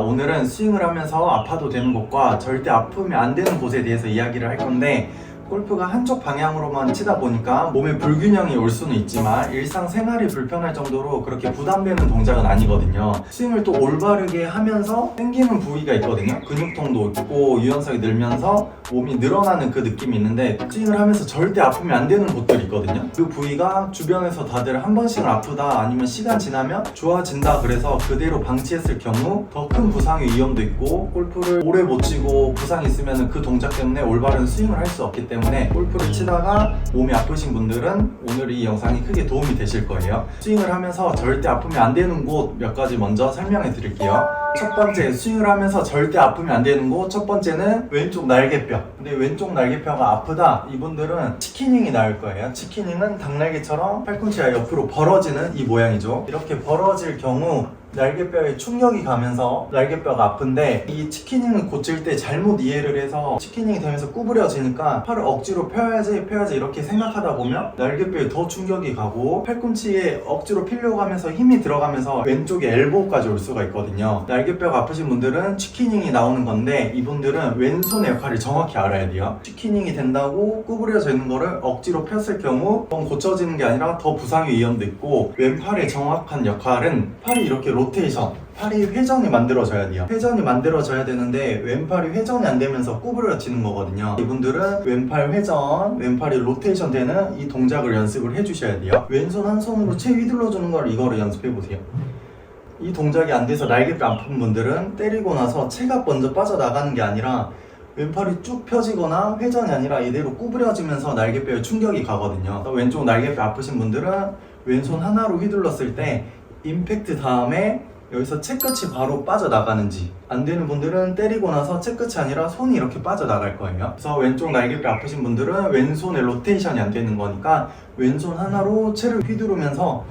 오늘은 스윙을 하면서 아파도 되는 곳과 절대 아프면 안 되는 곳에 대해서 이야기를 할 건데, 골프가 한쪽 방향으로만 치다 보니까 몸에 불균형이 올 수는 있지만 일상생활이 불편할 정도로 그렇게 부담되는 동작은 아니거든요. 스윙을 또 올바르게 하면서 당기는 부위가 있거든요. 근육통도 있고 유연성이 늘면서 몸이 늘어나는 그 느낌이 있는데, 스윙을 하면서 절대 아프면 안 되는 곳들이 있거든요. 그 부위가 주변에서 다들 한 번씩은 아프다, 아니면 시간 지나면 좋아진다, 그래서 그대로 방치했을 경우 더 큰 부상의 위험도 있고, 골프를 오래 못 치고 부상이 있으면 그 동작 때문에 올바른 스윙을 할 수 없기 때문에 골프를 치다가 몸이 아프신 분들은 오늘 이 영상이 크게 도움이 되실 거예요. 스윙을 하면서 절대 아프면 안 되는 곳 몇 가지 먼저 설명해 드릴게요. 첫 번째, 스윙을 하면서 절대 아프면 안 되는 곳, 첫 번째는 왼쪽 날개뼈. 근데 왼쪽 날개뼈가 아프다, 이분들은 치킨윙이 나을 거예요. 치킨윙은 닭날개처럼 팔꿈치가 옆으로 벌어지는 이 모양이죠. 이렇게 벌어질 경우 날개뼈에 충격이 가면서 날개뼈가 아픈데, 이 치킨윙을 고칠 때 잘못 이해를 해서 치킨윙이 되면서 구부려지니까 팔을 억지로 펴야지 이렇게 생각하다 보면 날개뼈에 더 충격이 가고 팔꿈치에 억지로 피려고 하면서 힘이 들어가면서 왼쪽에 엘보까지 올 수가 있거든요. 날개뼈가 아프신 분들은 치킨윙이 나오는 건데, 이분들은 왼손의 역할을 정확히 알아야 돼요. 치킨윙이 된다고 구부려져 있는 거를 억지로 폈을 경우 고쳐지는 게 아니라 더 부상의 위험도 있고, 왼팔의 정확한 역할은 팔이 이렇게 로테이션, 팔이 회전이 만들어져야 돼요. 회전이 만들어져야 되는데 왼팔이 회전이 안 되면서 구부러지는 거거든요. 이분들은 왼팔 회전, 왼팔이 로테이션 되는 이 동작을 연습을 해주셔야 돼요. 왼손 한 손으로 채 휘둘러주는 걸 이거를 연습해 보세요. 이 동작이 안 돼서 날개뼈 아픈 분들은 때리고 나서 채가 먼저 빠져나가는 게 아니라 왼팔이 쭉 펴지거나 회전이 아니라 이대로 구부려지면서 날개뼈에 충격이 가거든요. 왼쪽 날개뼈 아프신 분들은 왼손 하나로 휘둘렀을 때 임팩트 다음에 여기서 채끝이 바로 빠져나가는지, 안 되는 분들은 때리고 나서 채끝이 아니라 손이 이렇게 빠져나갈 거예요. 그래서 왼쪽 날개뼈 아프신 분들은 왼손에 로테이션이 안 되는 거니까 왼손 하나로 채를 휘두르면서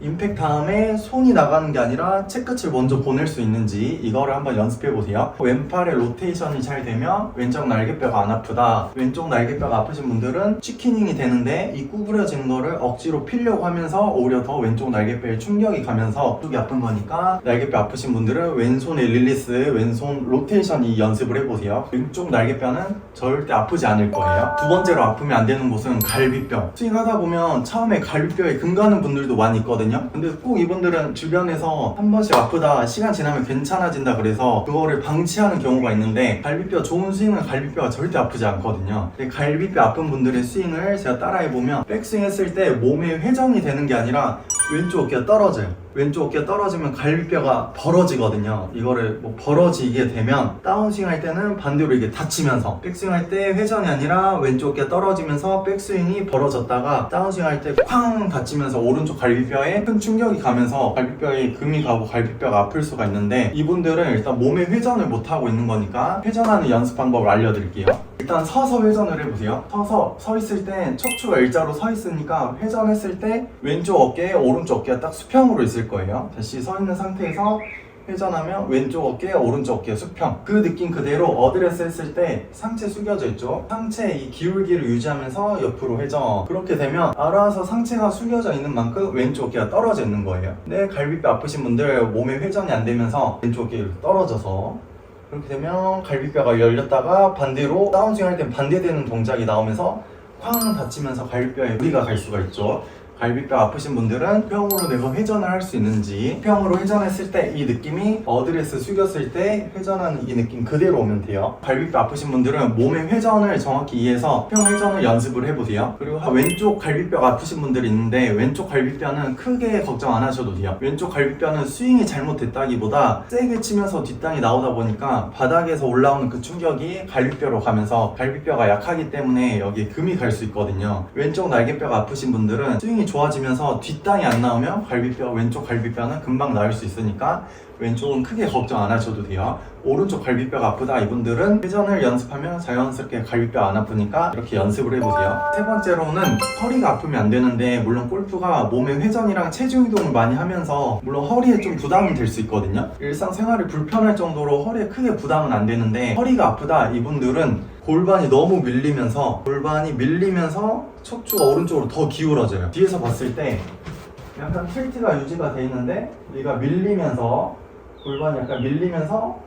임팩트 다음에 손이 나가는 게 아니라 채끝을 먼저 보낼 수 있는지 이거를 한번 연습해 보세요. 왼팔에 로테이션이 잘 되면 왼쪽 날개뼈가 안 아프다. 왼쪽 날개뼈가 아프신 분들은 치킨윙이 되는데 이 구부려지는 거를 억지로 피려고 하면서 오히려 더 왼쪽 날개뼈에 충격이 가면서 쪽이 아픈 거니까, 날개뼈 아프신 분들은 왼손의 릴리스, 왼손 로테이션 이 연습을 해보세요. 왼쪽 날개뼈는 절대 아프지 않을 거예요. 두 번째로 아프면 안 되는 곳은 갈비뼈. 스윙하다 보면 처음에 갈비뼈에 금 가는 분들도 많이 있거든요. 근데 꼭 이분들은 주변에서 한 번씩 아프다, 시간 지나면 괜찮아진다 그래서 그거를 방치하는 경우가 있는데, 갈비뼈 좋은 스윙은 갈비뼈가 절대 아프지 않거든요. 근데 갈비뼈 아픈 분들의 스윙을 제가 따라해보면, 백스윙 했을 때 몸에 회전이 되는 게 아니라 왼쪽 어깨가 떨어져요. 왼쪽 어깨가 떨어지면 갈비뼈가 벌어지거든요. 이거를 벌어지게 되면 다운스윙 할 때는 반대로 이게 닫히면서, 백스윙 할 때 회전이 아니라 왼쪽 어깨가 떨어지면서 백스윙이 벌어졌다가 다운스윙 할 때 쾅 닫히면서 오른쪽 갈비뼈에 큰 충격이 가면서 갈비뼈에 금이 가고 갈비뼈가 아플 수가 있는데, 이분들은 일단 몸에 회전을 못하고 있는 거니까 회전하는 연습 방법을 알려드릴게요. 일단 서서 회전을 해보세요. 서서 서 있을 때 척추가 일자로 서 있으니까 회전했을 때 왼쪽 어깨, 오른쪽 어깨가 딱 수평으로 있을 거예요. 다시 서 있는 상태에서 회전하면 왼쪽 어깨, 오른쪽 어깨 수평. 그 느낌 그대로 어드레스 했을 때 상체 숙여져 있죠. 상체 이 기울기를 유지하면서 옆으로 회전. 그렇게 되면 알아서 상체가 숙여져 있는 만큼 왼쪽 어깨가 떨어져 있는 거예요. 근데 갈비뼈 아프신 분들 몸에 회전이 안 되면서 왼쪽 어깨가 떨어져서, 그렇게 되면 갈비뼈가 열렸다가 반대로 다운스윙 할 때 반대되는 동작이 나오면서 쾅 닫히면서 갈비뼈에 무리가 갈 수가 있죠. 갈비뼈 아프신 분들은 수평으로 내가 회전을 할 수 있는지, 수평으로 회전했을 때 이 느낌이 어드레스 숙였을 때 회전하는 이 느낌 그대로 오면 돼요. 갈비뼈 아프신 분들은 몸의 회전을 정확히 이해해서 수평 회전을 연습을 해보세요. 그리고 왼쪽 갈비뼈가 아프신 분들이 있는데, 왼쪽 갈비뼈는 크게 걱정 안 하셔도 돼요. 왼쪽 갈비뼈는 스윙이 잘못됐다기보다 세게 치면서 뒷땅이 나오다 보니까 바닥에서 올라오는 그 충격이 갈비뼈로 가면서 갈비뼈가 약하기 때문에 여기에 금이 갈 수 있거든요. 왼쪽 날개뼈가 아프신 분들은 스윙이 좋아지면서 뒷땅이 안 나오면 왼쪽 갈비뼈는 금방 나을 수 있으니까 왼쪽은 크게 걱정 안 하셔도 돼요. 오른쪽 갈비뼈가 아프다, 이분들은 회전을 연습하면 자연스럽게 갈비뼈 안 아프니까 이렇게 연습을 해보세요. 세 번째로는 허리가 아프면 안 되는데, 물론 골프가 몸의 회전이랑 체중 이동을 많이 하면서 물론 허리에 좀 부담이 될 수 있거든요. 일상생활이 불편할 정도로 허리에 크게 부담은 안 되는데, 허리가 아프다 이분들은 골반이 너무 밀리면서 척추가 오른쪽으로 더 기울어져요. 뒤에서 봤을 때 약간 틸트가 유지가 돼 있는데 얘가 밀리면서 골반이 약간 밀리면서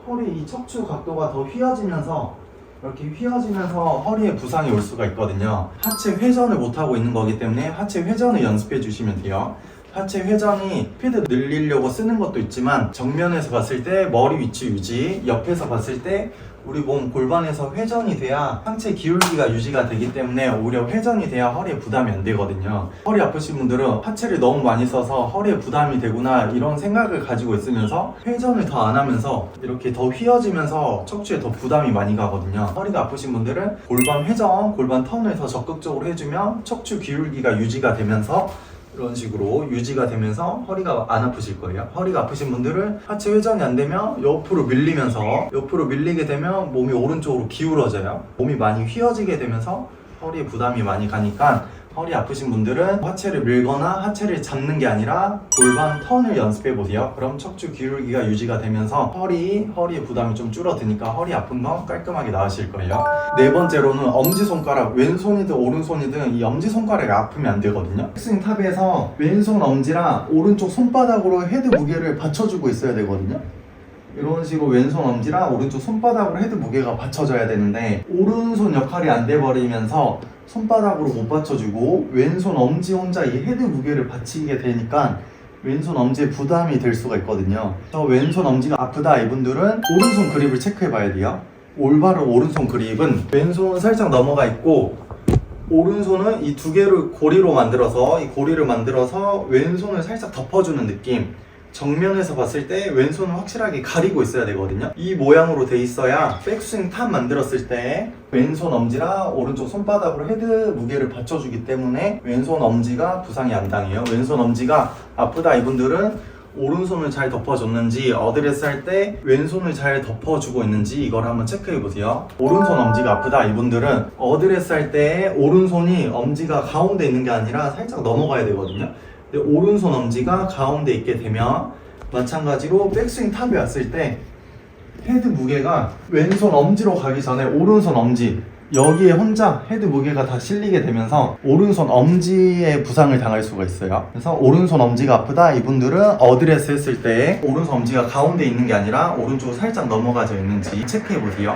허리 이 척추 각도가 더 휘어지면서 이렇게 휘어지면서 허리에 부상이 올 수가 있거든요. 하체 회전을 못하고 있는 거기 때문에 하체 회전을 연습해 주시면 돼요. 하체 회전이 스피드 늘리려고 쓰는 것도 있지만 정면에서 봤을 때 머리 위치 유지, 옆에서 봤을 때 우리 몸 골반에서 회전이 돼야 상체 기울기가 유지가 되기 때문에 오히려 회전이 돼야 허리에 부담이 안 되거든요. 허리 아프신 분들은 하체를 너무 많이 써서 허리에 부담이 되구나 이런 생각을 가지고 있으면서 회전을 더 안 하면서 이렇게 더 휘어지면서 척추에 더 부담이 많이 가거든요. 허리가 아프신 분들은 골반 회전, 골반 턴을 더 적극적으로 해주면 척추 기울기가 유지가 되면서 이런 식으로 유지가 되면서 허리가 안 아프실 거예요. 허리가 아프신 분들은 하체 회전이 안 되면 옆으로 밀리면서 옆으로 밀리게 되면 몸이 오른쪽으로 기울어져요. 몸이 많이 휘어지게 되면서 허리에 부담이 많이 가니까 허리 아프신 분들은 하체를 밀거나 하체를 잡는 게 아니라 골반 턴을 연습해 보세요. 그럼 척추 기울기가 유지가 되면서 허리에 부담이 좀 줄어드니까 허리 아픈 건 깔끔하게 나으실 거예요. 네 번째로는 엄지손가락, 왼손이든 오른손이든 이 엄지손가락이 아프면 안 되거든요. 백스윙 탑에서 왼손 엄지랑 오른쪽 손바닥으로 헤드 무게를 받쳐주고 있어야 되거든요. 이런 식으로 왼손 엄지랑 오른쪽 손바닥으로 헤드 무게가 받쳐져야 되는데 오른손 역할이 안 돼버리면서 손바닥으로 못 받쳐주고 왼손 엄지 혼자 이 헤드 무게를 받치게 되니까 왼손 엄지에 부담이 될 수가 있거든요. 그래서 왼손 엄지가 아프다 이분들은 오른손 그립을 체크해 봐야 돼요. 올바른 오른손 그립은 왼손은 살짝 넘어가 있고 오른손은 이 두 개를 고리로 만들어서 왼손을 살짝 덮어주는 느낌. 정면에서 봤을 때 왼손을 확실하게 가리고 있어야 되거든요. 이 모양으로 돼 있어야 백스윙 탑 만들었을 때 왼손 엄지랑 오른쪽 손바닥으로 헤드 무게를 받쳐주기 때문에 왼손 엄지가 부상이 안 당해요. 왼손 엄지가 아프다 이분들은 오른손을 잘 덮어줬는지 어드레스 할 때 왼손을 잘 덮어주고 있는지 이걸 한번 체크해 보세요. 오른손 엄지가 아프다 이분들은 어드레스 할 때 오른손이 엄지가 가운데 있는 게 아니라 살짝 넘어가야 되거든요. 근데 오른손 엄지가 가운데 있게 되면 마찬가지로 백스윙 탑에 왔을 때 헤드 무게가 왼손 엄지로 가기 전에 오른손 엄지 여기에 혼자 헤드 무게가 다 실리게 되면서 오른손 엄지에 부상을 당할 수가 있어요. 그래서 오른손 엄지가 아프다 이분들은 어드레스 했을 때 오른손 엄지가 가운데 있는 게 아니라 오른쪽으로 살짝 넘어가져 있는지 체크해 보세요.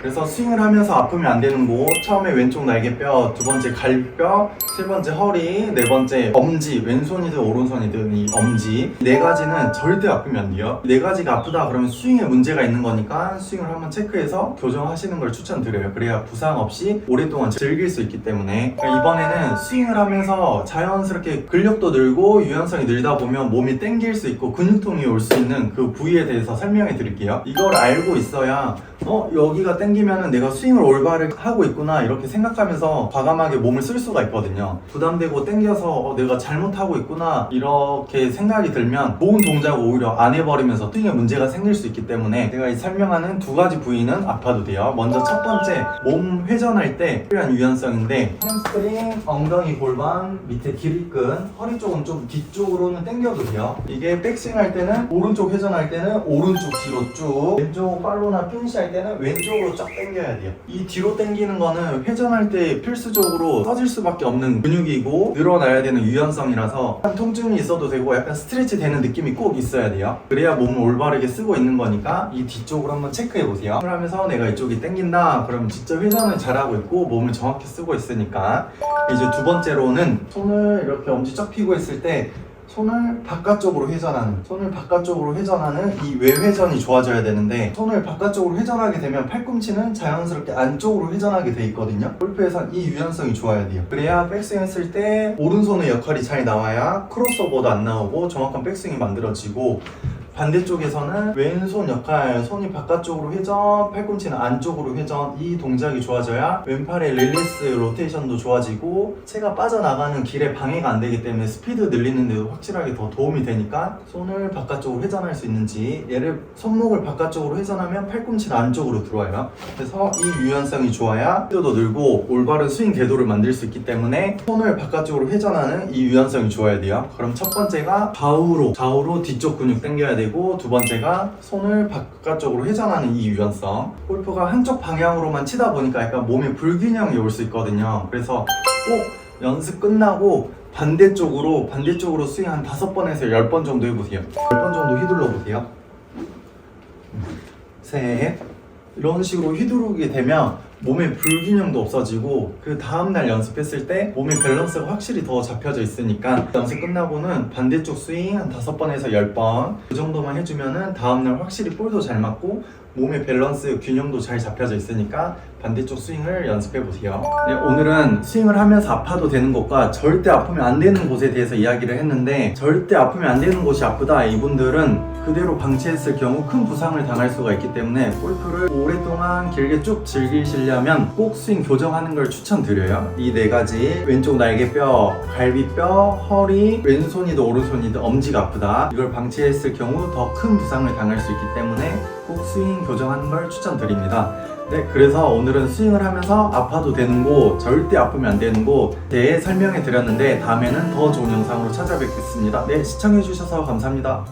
그래서 스윙을 하면서 아프면 안 되는 곳 처음에 왼쪽 날개뼈, 두 번째 갈비뼈, 세 번째 허리, 네 번째 엄지, 왼손이든 오른손이든 이 엄지 네 가지는 절대 아프면 안 돼요. 네 가지가 아프다 그러면 스윙에 문제가 있는 거니까 스윙을 한번 체크해서 교정하시는 걸 추천드려요. 그래야 부상 없이 오랫동안 즐길 수 있기 때문에. 이번에는 스윙을 하면서 자연스럽게 근력도 늘고 유연성이 늘다 보면 몸이 땡길 수 있고 근육통이 올 수 있는 그 부위에 대해서 설명해 드릴게요. 이걸 알고 있어야 여기가 땡기면은 내가 스윙을 올바르게 하고 있구나 이렇게 생각하면서 과감하게 몸을 쓸 수가 있거든요. 부담되고 땡겨서 내가 잘못하고 있구나 이렇게 생각이 들면 좋은 동작을 오히려 안 해버리면서 스윙에 문제가 생길 수 있기 때문에 제가 이 설명하는 두 가지 부위는 아파도 돼요. 먼저 첫 번째, 몸 회전할 때 필요한 유연성인데 햄스트링, 엉덩이, 골반, 밑에 기립근, 허리 쪽은 좀 뒤쪽으로는 땡겨도 돼요. 이게 백스윙 할 때는 오른쪽 회전할 때는 오른쪽 뒤로 쭉, 왼쪽 팔로나 피니시 할 때는 왼쪽으로 쫙 당겨야 돼요. 이 뒤로 당기는 거는 회전할 때 필수적으로 써질 수밖에 없는 근육이고 늘어나야 되는 유연성이라서 약간 통증이 있어도 되고 약간 스트레치 되는 느낌이 꼭 있어야 돼요. 그래야 몸을 올바르게 쓰고 있는 거니까 이 뒤쪽으로 한번 체크해 보세요. 하면서 내가 이쪽이 당긴다 그럼 진짜 회전을 잘하고 있고 몸을 정확히 쓰고 있으니까. 이제 두 번째로는 손을 이렇게 엄지 쫙 펴고 있을 때 손을 바깥쪽으로 회전하는 이 외회전이 좋아져야 되는데 손을 바깥쪽으로 회전하게 되면 팔꿈치는 자연스럽게 안쪽으로 회전하게 돼 있거든요. 골프에선 이 유연성이 좋아야 돼요. 그래야 백스윙 했을 때 오른손의 역할이 잘 나와야 크로스오버도 안 나오고 정확한 백스윙이 만들어지고 반대쪽에서는 왼손 역할, 손이 바깥쪽으로 회전, 팔꿈치는 안쪽으로 회전 이 동작이 좋아져야 왼팔의 릴리스 로테이션도 좋아지고 체가 빠져나가는 길에 방해가 안 되기 때문에 스피드 늘리는 데도 확실하게 더 도움이 되니까 손을 바깥쪽으로 회전할 수 있는지 얘를 손목을 바깥쪽으로 회전하면 팔꿈치는 안쪽으로 들어와요. 그래서 이 유연성이 좋아야 스피드도 늘고 올바른 스윙 궤도를 만들 수 있기 때문에 손을 바깥쪽으로 회전하는 이 유연성이 좋아야 돼요. 그럼 첫 번째가 좌우로 뒤쪽 근육 당겨야 되고 두 번째가 손을 바깥쪽으로 회전하는 이 유연성. 골프가 한쪽 방향으로만 치다 보니까 약간 몸에 불균형이 올 수 있거든요. 그래서 꼭 연습 끝나고 반대쪽으로 스윙 한 5번에서 10번 정도 해보세요. 10번 정도 휘둘러 보세요. 셋. 이런 식으로 휘두르게 되면 몸의 불균형도 없어지고 그 다음날 연습했을 때 몸의 밸런스가 확실히 더 잡혀져 있으니까 연습 끝나고는 반대쪽 스윙 한 5번에서 10번 그 정도만 해주면은 다음날 확실히 볼도 잘 맞고 몸의 밸런스 균형도 잘 잡혀져 있으니까 반대쪽 스윙을 연습해 보세요. 네, 오늘은 스윙을 하면서 아파도 되는 곳과 절대 아프면 안 되는 곳에 대해서 이야기를 했는데, 절대 아프면 안 되는 곳이 아프다 이분들은 그대로 방치했을 경우 큰 부상을 당할 수가 있기 때문에 골프를 오랫동안 길게 쭉 즐기시려면 꼭 스윙 교정하는 걸 추천드려요. 이 4가지, 왼쪽 날개뼈, 갈비뼈, 허리, 왼손이든 오른손이든 엄지가 아프다, 이걸 방치했을 경우 더 큰 부상을 당할 수 있기 때문에 꼭 스윙 교정하는 걸 추천드립니다. 네, 그래서 오늘은 스윙을 하면서 아파도 되는 곳, 절대 아프면 안 되는 곳에 대해 설명해 드렸는데, 다음에는 더 좋은 영상으로 찾아뵙겠습니다. 네, 시청해 주셔서 감사합니다.